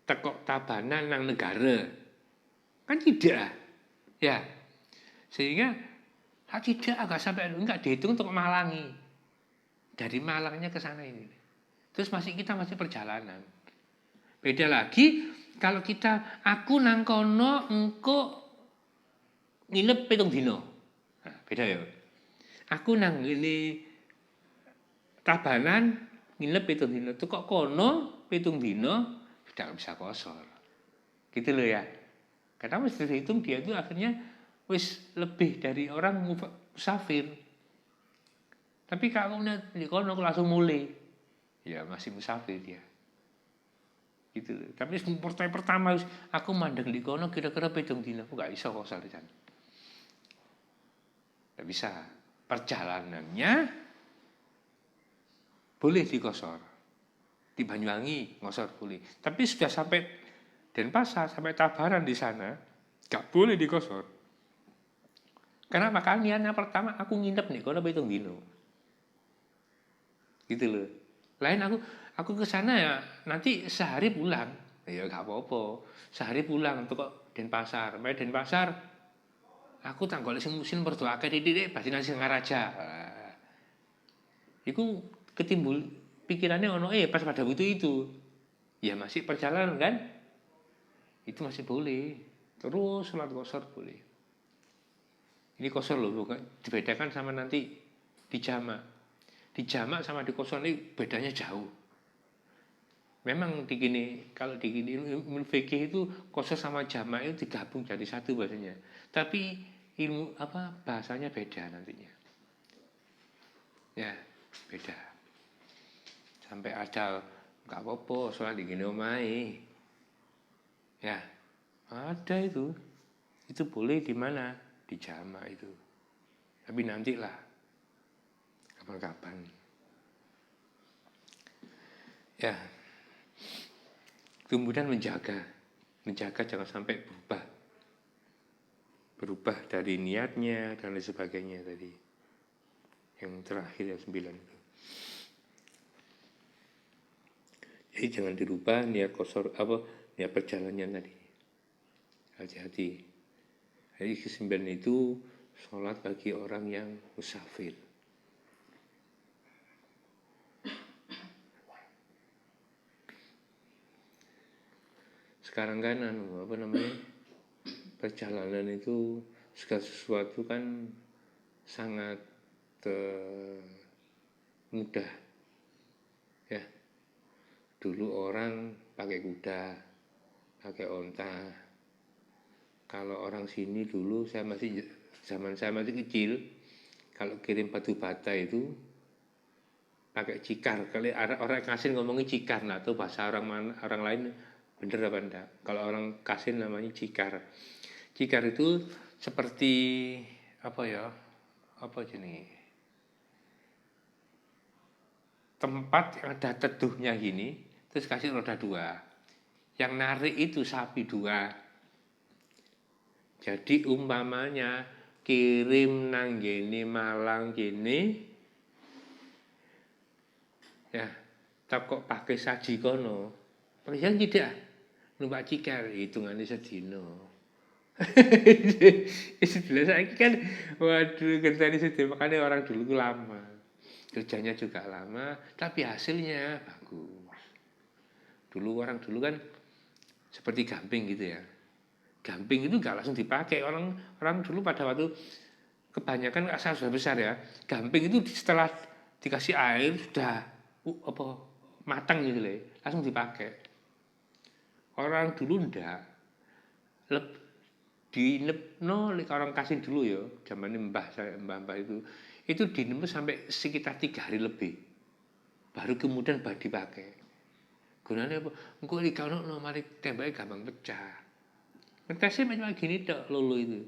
Teko Tabanan nang negara. Kan tidak. Ya. Sehingga tidak agak sampai enggak dihitung untuk Malangi. Dari Malangnya ke sana ini. Terus kita masih perjalanan. Beda lagi kalau aku nang kono engko nginep 7 dino. Nah, beda ya. Aku nang ngene Tabanan nginep 7 dino. Tuh kok kono 7 dino tidak bisa qashar. Gitu loh ya. Karena mesti dihitung dia itu akhirnya wis lebih dari orang musafir. Tapi kalau di kono langsung mulai, ya masih musafir dia. Gitu. Tapi pertama aku mandang di kono kira-kira 7 dina, aku gak bisa qashar di sana. Gak bisa. Perjalanannya boleh di qashar. Di Banyuwangi qashar boleh. Tapi sudah sampai Denpasar, sampai Tabanan di sana, gak boleh di qashar. Karena makanya pertama aku nginep nih kono 7 dino. Gitu loh. Lain aku ke sana ya nanti sehari pulang. Ya gak apa-apa. Sehari pulang tuh kok Denpasar. Main Denpasar. Aku tak golek sing musim berdoake titik basi nang Singaraja. Iku ketimbul pikirannya ono pas pada waktu itu. Ya masih perjalanan kan? Itu masih boleh. Terus sholat qasar boleh. Ini qasar loh, bukan dibedakan sama nanti di jamak. Di jamak sama di qasar ini bedanya jauh. Memang kalau di gini ilmu fikih itu qasar sama jamak itu digabung jadi satu bahasanya. Tapi ilmu bahasanya beda nantinya. Ya, beda. Sampai ada nggak apa-apa soal di gini omai. Ya, ada itu. Itu boleh di mana? Di jamak itu. Tapi nantilah kapan-kapan. Ya. Kemudian menjaga jangan sampai berubah dari niatnya dan lain sebagainya tadi. Yang terakhir yang 9 itu. Jadi jangan dirubah niat niat perjalanannya tadi. Hati-hati. Jadi ke-9 itu sholat bagi orang yang musafir. Sekarang kan perjalanan itu segala sesuatu kan sangat mudah. Ya. Dulu orang pakai kuda, pakai onta. Kalau orang sini dulu zaman saya masih kecil, kalau kirim batu bata itu pakai cikar. Kalau orang kasih ngomongin cikar, nah tuh bahasa orang lain bener apa enggak? Kalau orang kasih namanya cikar. Cikar itu seperti tempat yang ada teduhnya gini, terus kasih roda 2. Yang narik itu sapi 2. Jadi umpamanya kirim nang gini Malang gini, ya, tak kok pakai saji kono, yang tidak numpak cikar hitungannya sedino. Istilah saya kan, waduh, kerjanya sedih, makanya orang dulu lama, kerjanya juga lama, tapi hasilnya bagus. Orang dulu kan seperti gamping gitu ya. Gamping itu gak langsung dipakai orang dulu pada waktu kebanyakan asal sudah besar ya. Gamping itu setelah dikasih air sudah matang gitu loh, langsung dipakai. Orang dulu ndak. Orang kasih dulu ya, zaman mbah itu dinembus sampai sekitar 3 hari lebih. Baru kemudian dipakai. Gunanya apa? Engko dikono mari tembaknya gampang pecah. Ngetesnya macam gini tok lolo itu.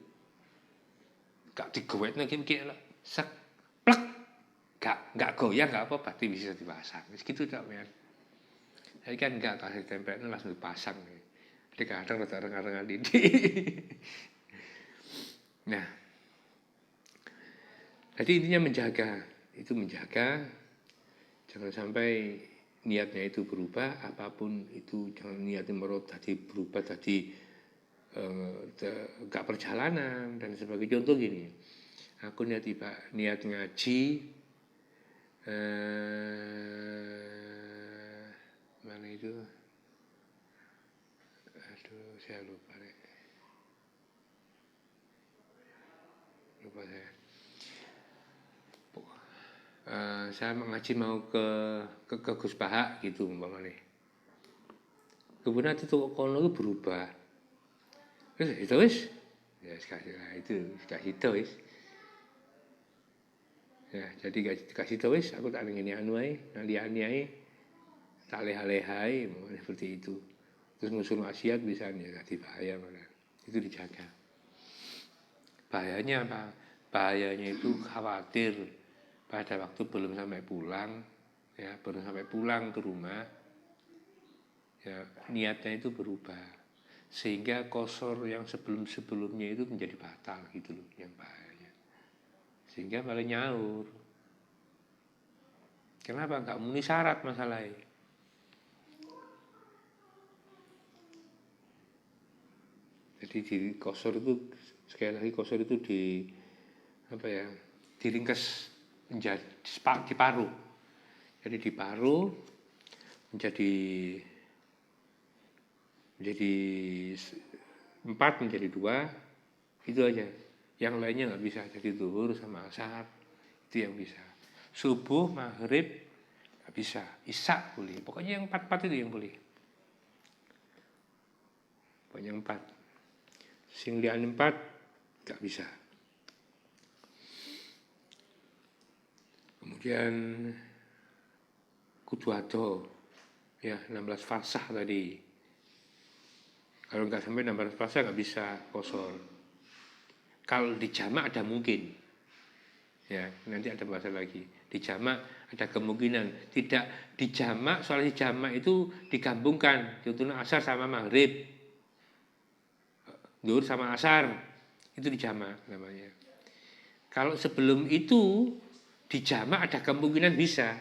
Gak digowet lagi lah. Sek plek. Gak goyang gak apa berarti bisa dipasang. Segitu tok men. Jadi kan enggak kasih tempelnya langsung dipasang. Jadi kadang rengar-rengar di. Nah. Jadi intinya menjaga, jangan sampai niatnya itu berubah, apapun itu jangan niatnya berubah tadi gak perjalanan dan sebagai contoh gini, aku niat ngaji mana itu, aduh saya lupa saya mengaji mau ke Gus Bahak gitu umpamanya. Kemudian itu kono itu berubah. Itu wis. Ya kasih tahu wis. Ya, jadi kasih tahu wis aku tak ngene anu ae, naliani ae. Tak lehai seperti itu. Terus musuh maksiat bisa ya tadi bahaya malah. Itu dijaga. Bahayanya apa? Bahayanya itu khawatir pada waktu belum sampai pulang ke rumah, ya niatnya itu berubah sehingga qasar yang sebelumnya itu menjadi batal gitu loh, yang bahaya. Sehingga malah nyaur. Kenapa? Enggak memenuhi syarat masalahnya. Jadi di kosor itu, sekali lagi kosor itu diringkas menjadi di paruh. Jadi di paruh menjadi 4 menjadi 2, itu aja. Yang lainnya nggak bisa. Jadi zuhur sama asar itu yang bisa. Subuh, maghrib nggak bisa. Isya boleh. Pokoknya yang 4 itu yang boleh. Pokoknya 4. Sing lian 4 nggak bisa. Kemudian kudu ado, ya 16 farsah tadi. Kalau nggak sampai 16 farsah nggak bisa kosor. Kalau di jamak ada mungkin, ya nanti ada bahasa lagi. Di jamak ada kemungkinan. Tidak di jamak, soal di jamak itu digabungkan. Contohnya asar sama maghrib, zuhur sama asar, itu di jamak namanya. Kalau sebelum itu di jamak ada kemungkinan bisa,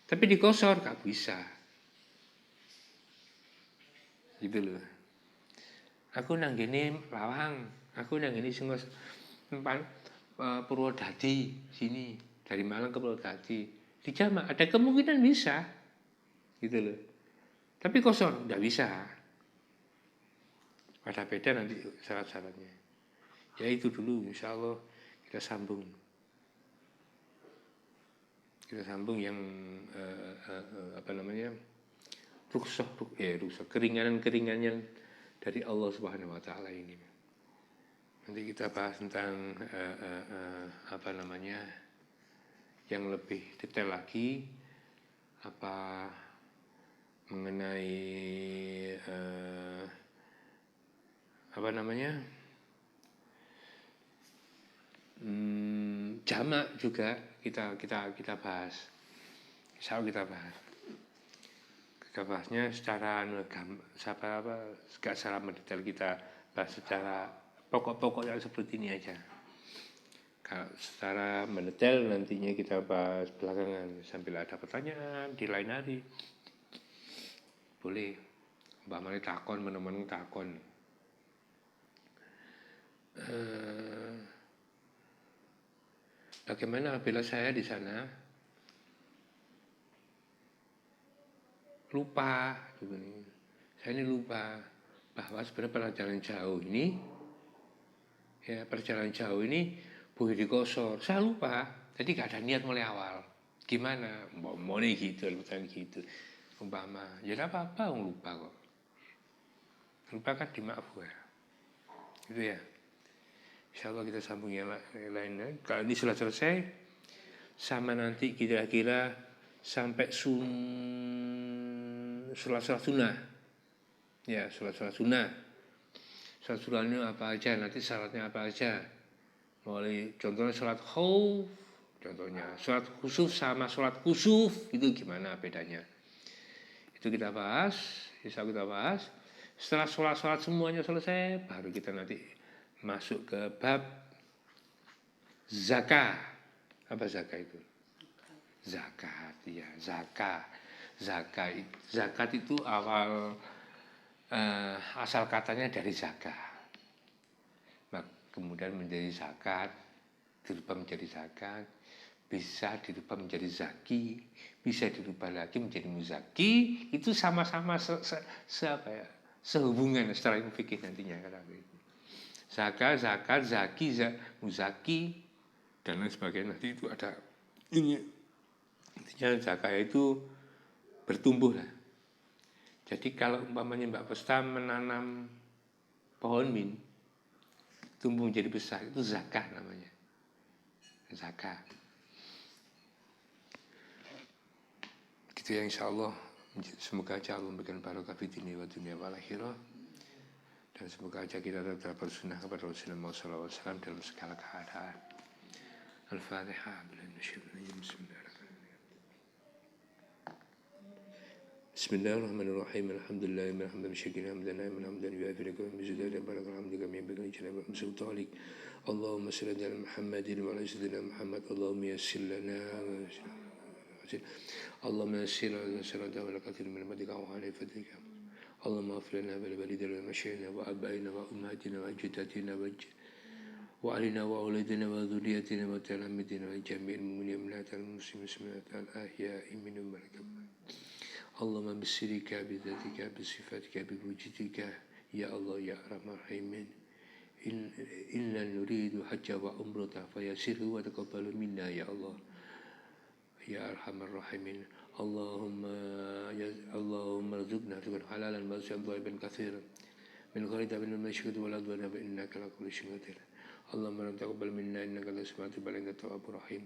tapi di kosor nggak bisa. Gitu loh. Aku nang gini Lawang, aku nang gini Singos Purwodadi sini, dari Malang ke Purwodadi. Di jamak ada kemungkinan bisa. Gitu loh. Tapi kosor nggak bisa. Ada beda nanti syarat-syaratnya. Ya itu dulu, insya Allah kita sambung. Kita sambung yang rukhsah, keringanan dari Allah Subhanahu wa taala ini. Nanti kita bahas tentang yang lebih detail lagi, mengenai jamak juga kita bahas. Insya Allah kita bahas. Kita bahasnya secara gak secara mendetail, kita bahas secara pokok-pokoknya seperti ini aja. Kalau secara mendetail nantinya kita bahas belakangan sambil ada pertanyaan di lain hari. Boleh. Mbak Mari takon, menemukan takon. Bagaimana bila saya di sana lupa, saya ini lupa bahwa sebenarnya perjalanan jauh ini boleh dikosor. Saya lupa, jadi gak ada niat mulai awal. Gimana? Mau gitu, gitu. Umpama, ya apa-apa, lupa kok. Lupa kan dimaafkan. Gitu ya. Insya Allah kita sambung yang lainnya. Kalau ini sudah selesai, sama nanti kira-kira sampai sholat sunnah. Ya, sholat sunnah. Sholat sunnahnya apa aja, nanti syaratnya apa aja. Mulai contohnya sholat khauf, contohnya sholat khusuf sama sholat kusuf, itu gimana bedanya. Itu kita bahas, insya Allah kita bahas. Setelah sholat semuanya selesai, baru kita nanti masuk ke bab zakat. Apa zakat itu? Zakat, ya, zakat. Zakat itu asal katanya dari zakat. Kemudian menjadi zakat, dirubah menjadi zakat, bisa dirubah menjadi zaki, bisa dirubah lagi menjadi muzaki. Itu sama-sama sehubungan secara fikih nantinya kata itu. Zakat, zaki, muzaki, dan lain sebagainya. Nanti itu ada ini. Intinya zakat itu bertumbuh lah. Jadi kalau umpamanya Mbak Pesta menanam pohon min, tumbuh menjadi besar, itu zakat namanya. Zakat. Gitu ya, insya Allah. Semoga aja Allah memberikan barakah fi dini wa dunia wal akhirah. Dan semoga aja kita tetap bersunnah kepada Rasulullah SAW dalam segala keadaan. Al-Fatihah. Bismillahirrahmanirrahim. Alhamdulillah hamdan syakiran hamdan na'iman hamdan yu'afi lakum bizidari barakal hamdika min bikin ijnab amsul talik. Allahumma salli ala Muhammadin wa ala sayyidina Muhammad. Allahumma yassir lana Allahumma yassir lana wa la kathir min madika wa ala fadlika. اللهم اغفر لنا ولوالدينا ومشايخنا وآبائنا وأمهاتنا وأجدادنا وعلينا وأولادنا وذريتنا وتلاميذنا وجميع المؤمنين والمؤمنات المسلمين الأحياء منهم والأموات اللهم بسرك بذاتك بصفاتك بوجودك يا الله يا أرحم الراحمين إنا نريد حج وعمرة فيسره وتقبل منا يا الله يا أرحم الراحمين اللهم ارزقنا رزقا حلالا واسعا طيبا كثيرا من غير تعب من المشهد ولا ضرر إنك على كل شيء قدير اللهم رب تقبل منا إنك لا تسمع بل أنت التواب الرحيم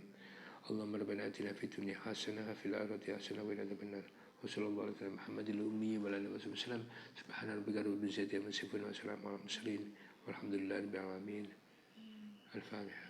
اللهم ربنا آتنا في الدنيا حسنة وفي الآخرة حسنة وقنا عذاب النار وصلى الله على محمد الأمي وعلى آله وصحبه وسلم سبحان ربك رب العزة عما يصفون وسلام على المرسلين والحمد لله رب العالمين الفاتحة.